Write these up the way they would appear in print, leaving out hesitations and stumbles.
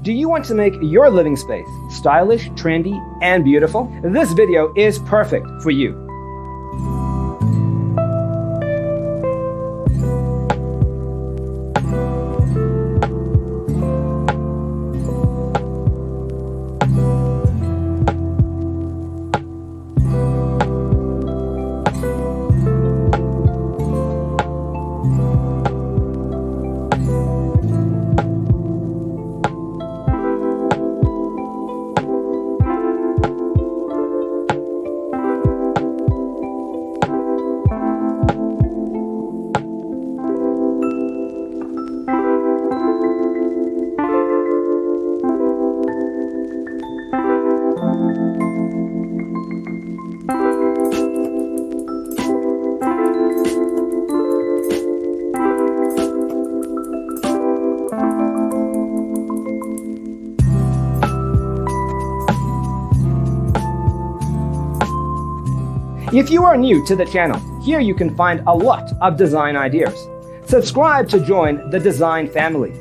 Do you want to make your living space stylish, trendy, and beautiful? This video is perfect for you. If you are new to the channel, here you can find a lot of design ideas. Subscribe to join the design family.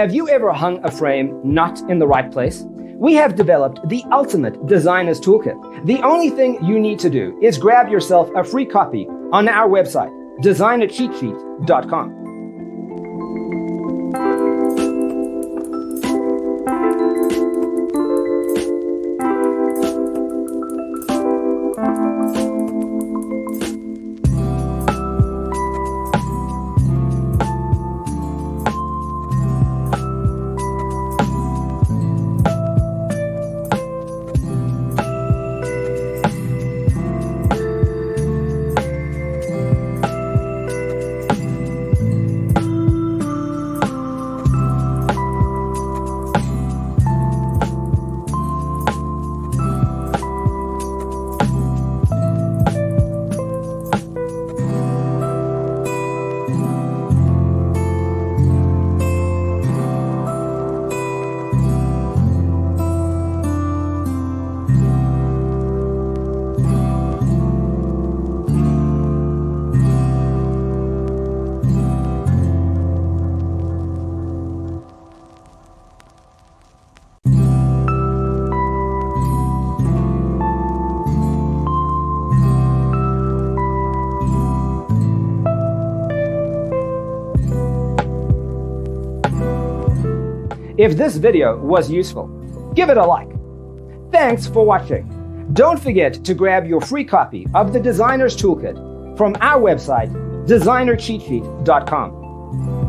Have you ever hung a frame not in the right place? We have developed the ultimate designer's toolkit. The only thing you need to do is grab yourself a free copy on our website, designercheatsheet.com. If this video was useful, give it a like. Thanks for watching. Don't forget to grab your free copy of the Designer's Toolkit from our website, designercheatsheet.com.